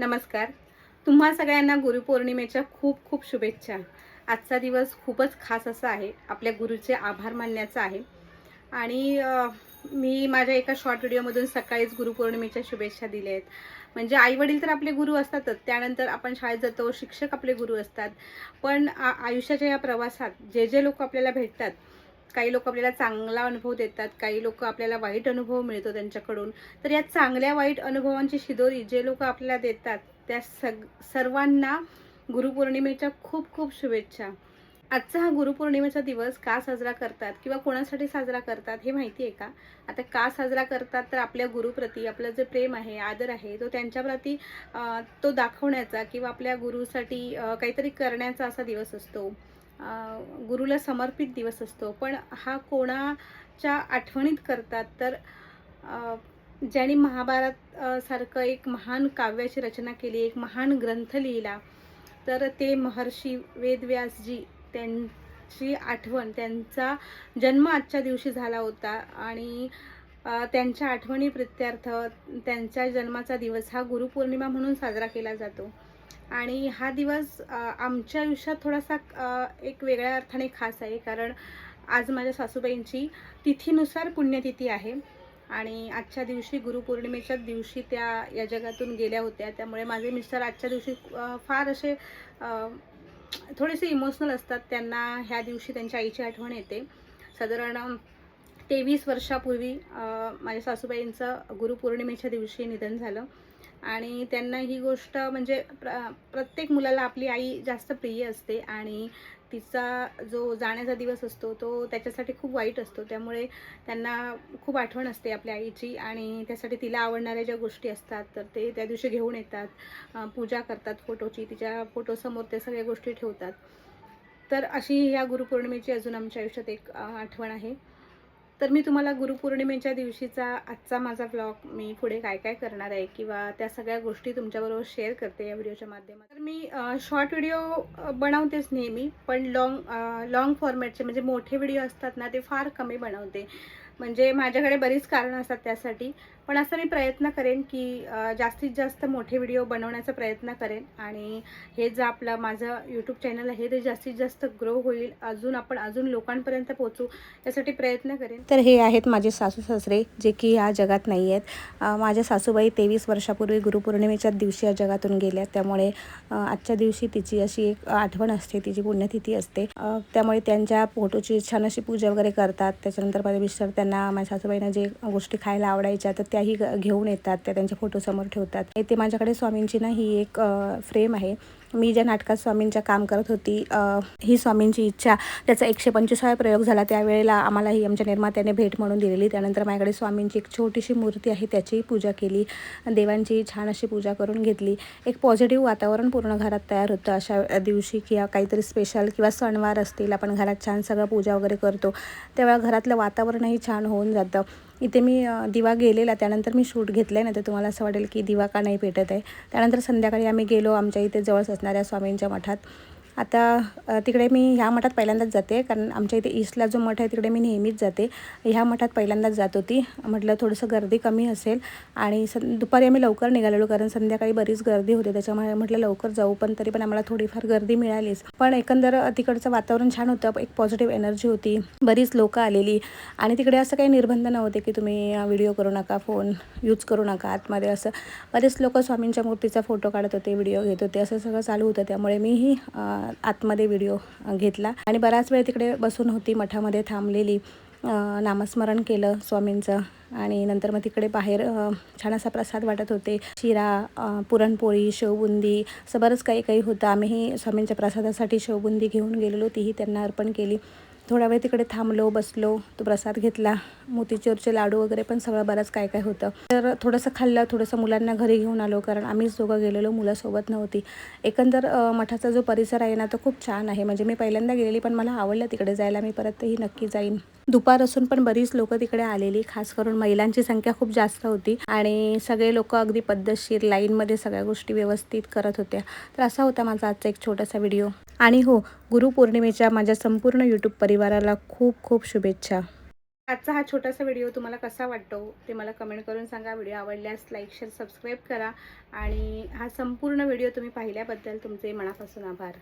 नमस्कार. तुम्हा सगळ्यांना गुरुपौर्णिमेच्या खूप खूप शुभेच्छा. आजचा दिवस खूपच खास असा आहे. आपल्या गुरुचे आभार मानण्याचा आहे. आणि मी माझ्या एका शॉर्ट व्हिडिओमधून सकाळीच गुरुपौर्णिमेच्या शुभेच्छा दिल्या आहेत. म्हणजे आई-वडील तर आपले गुरु असतातच. त्यानंतर आपण शाळेत जातो, शिक्षक आपले गुरु असतात. पण आयुष्याच्या या प्रवासात जे लोकं आपल्याला भेटतात, काही लोक आपल्याला चांगला अनुभव देतात, काही लोक आपल्याला वाईट अनुभव मिळतो त्यांच्याकडून. तर या चांगल्या वाईट अनुभवांची शिदोरी जे लोक आपल्याला देतात त्या सर्वांना गुरुपौर्णिमेच्या खूप खूप शुभेच्छा. आजचा हा गुरुपौर्णिमेचा दिवस का साजरा करतात किंवा कोणासाठी साजरा करतात हे माहिती आहे का? आता का साजरा करतात तर आपल्या गुरुप्रती आपलं जे प्रेम आहे, आदर आहे, तो त्यांच्याप्रती तो दाखवण्याचा किंवा आपल्या गुरुसाठी काहीतरी करण्याचा असा दिवस असतो. गुरुला समर्पित दिवस असतो. पण हा कोणाच्या आठवणीत करतात तर ज्यांनी महाभारत सारखं एक महान काव्याची रचना केली, एक महान ग्रंथ लिहिला, तर ते महर्षी वेदव्यासजी, त्यांची आठवण, त्यांचा जन्म आजच्या दिवशी झाला होता. आणि त्यांच्या आठवणी प्रित्यर्थ त्यांच्या जन्माचा दिवस हा गुरुपौर्णिमा म्हणून साजरा केला जातो. आणि हा दिवस आमच्या आयुष्यात थोडासा एक वेगळ्या अर्थाने खास आहे, कारण आज माझ्या सासूबाईंची तिथीनुसार पुण्यतिथी आहे. आणि आजच्या दिवशी गुरुपौर्णिमेच्या दिवशी त्या या जगातून गेल्या होत्या. त्यामुळे माझे मिस्टर आजच्या दिवशी फार असे थोडेसे इमोशनल असतात. त्यांना ह्या दिवशी त्यांच्या आईची आठवण येते. साधारण 23 वर्षापूर्वी माझ्या सासूबाईंचं गुरुपौर्णिमेच्या दिवशी निधन झालं. आणि त्यांना ही गोष्ट म्हणजे प्रत्येक मुलाला आपली आई जास्त प्रिय असते. आणि तिचा जो जाण्याचा दिवस असतो तो त्याच्यासाठी खूप वाईट असतो. त्यामुळे त्यांना खूप आठवण असते आपल्या आईची. आणि त्यासाठी तिला आवडणाऱ्या ज्या गोष्टी असतात तर ते त्या दिवशी घेऊन येतात, पूजा करतात फोटोची, तिच्या फोटोसमोर त्या सगळ्या गोष्टी ठेवतात. तर अशी ह्या गुरुपौर्णिमेची अजून आमच्या आयुष्यात एक आठवण आहे. तर मी तुम्हाला गुरुपौर्णिमेच्या दिवशीचा आजचा माझा व्लॉग, मी पुढे काय काय करणार आहे किंवा त्या सगळ्या गोष्टी तुमच्याबरोबर शेअर करते या व्हिडिओच्या माध्यमातून. तर मी शॉर्ट व्हिडिओ बनवतेच नेहमी, पण लाँग फॉर्मॅटचे म्हणजे मोठे व्हिडिओ असतात ना, ते फार कमी बनवते. म्हणजे माझ्याकडे बरीच कारणं असतात त्यासाठी. पण असं मी प्रयत्न करेन की जास्तीत जास्त मोठे व्हिडिओ बनवण्याचा प्रयत्न करेन. आणि हे जे आपलं माझं यूट्यूब चॅनल आहे ते जास्तीत जास्त ग्रो होईल, अजून लोकांपर्यंत पोहोचू यासाठी प्रयत्न करेन. तर हे आहेत माझे सासू सासरे, जे की या जगात नाही आहेत. माझ्या सासूबाई 23 वर्षापूर्वी गुरुपौर्णिमेच्या दिवशी या जगातून गेल्या. त्यामुळे आजच्या दिवशी तिची अशी एक आठवण असते, तिची पुण्यतिथी असते. त्यामुळे त्यांच्या फोटोची छान अशी पूजा वगैरे करतात. त्याच्यानंतर माझे मिस्टर त्यांना, माझ्या सासूबाईंना जे गोष्टी खायला आवडायच्या तर त्याही घेऊन येतात, त्या त्यांच्या फोटोसमोर ठेवतात. ते माझ्याकडे स्वामींची ना ही एक फ्रेम आहे. मी ज्या नाटकात स्वामींच्या काम करत होती, ही स्वामींची इच्छा, त्याचा 125वा प्रयोग झाला त्यावेळेला आम्हाला ही आमच्या निर्मात्याने भेट म्हणून दिलेली. त्यानंतर माझ्याकडे स्वामींची एक छोटीशी मूर्ती आहे, त्याचीही पूजा केली, देवांची छान अशी पूजा करून घेतली. एक पॉझिटिव्ह वातावरण पूर्ण घरात तयार होतं अशा दिवशी, किंवा काहीतरी स्पेशल किंवा सणवार असतील, आपण घरात छान सगळं पूजा वगैरे करतो, तेव्हा घरातलं वातावरणही छान होऊन जातं. इथे मी दिवा गेलेला, त्यानंतर मी शूट घेतलं आहे, नाही तर तुम्हाला असं वाटेल की दिवा का नाही पेटत आहे. त्यानंतर संध्याकाळी आम्ही गेलो आमच्या इथे जवळच असणाऱ्या स्वामींच्या मठात. आता तिकडे मी ह्या मठात पहिल्यांदाच जाते, कारण आमच्या इथे ईस्टला जो मठ आहे तिकडे मी नेहमीच जाते. ह्या मठात पहिल्यांदाच जात होती. म्हटलं थोडंसं गर्दी कमी असेल. आणि दुपारी आम्ही लवकर निघालेलो, कारण संध्याकाळी बरीच गर्दी होते, त्याच्यामुळे म्हटलं लवकर जाऊ. पण तरी पण आम्हाला थोडीफार गर्दी मिळालीच. पण एकंदर तिकडचं वातावरण छान होतं, एक पॉझिटिव्ह एनर्जी होती, बरीच लोकं आलेली. आणि तिकडे असं काही निर्बंध नव्हते की तुम्ही व्हिडिओ करू नका, फोन यूज करू नका आतमध्ये. असं बरेच लोक स्वामींच्या मूर्तीचा फोटो काढत होते, व्हिडिओ घेत होते, असं सगळं चालू होतं. त्यामुळे मीही आतमध्ये व्हिडिओ घेतला आणि बराच वेळ तिकडे बसून होती, मठामध्ये थांबलेली, नामस्मरण केलं स्वामींचं. आणि नंतर मग तिकडे बाहेर छान असा प्रसाद वाटत होते, शिरा, पुरणपोळी, शेवबुंदी, असं बरंच काही काही होतं. आम्हीही स्वामींच्या प्रसादासाठी शेवबुंदी घेऊन गेलेलो, तीही त्यांना अर्पण केली. थोडा वेळ तिकडे थांबलो, बसलो, तो प्रसाद घेतला, मोतीचूरचे लाडू वगैरे पण सगळं बरंच काय काय होतं. तर थोडंसं खाल्लं, थोडंसं मुलांना घरी घेऊन आलो, कारण आम्हीच दोघं गेलेलो, मुलासोबत नव्हती. एकंदर मठाचा जो परिसर आहे ना तो खूप छान आहे. म्हणजे मी पहिल्यांदा गेलेली, पण मला आवडलं तिकडे जायला, मी परतही नक्की जाईन. दुपार असून पण बरीच लोकं तिकडे आलेली, खास करून महिलांची संख्या खूप जास्त होती. आणि सगळे लोक अगदी पद्धतशीर लाईनमध्ये सगळ्या गोष्टी व्यवस्थित करत होत्या. तर असा होता माझा आजचा एक छोटासा व्हिडिओ. आणि हो, गुरुपौर्णिमेच्या माझ्या संपूर्ण यूट्यूब परिवाराला खूप खूप शुभेच्छा. आजचा हा छोटासा व्हिडिओ तुम्हाला कसा वाटतो ते मला कमेंट करून सांगा. व्हिडिओ आवडल्यास लाईक, शेअर, सबस्क्राईब करा आणि हा संपूर्ण व्हिडिओ तुम्ही पाहिल्याबद्दल तुमचे मनापासून आभार.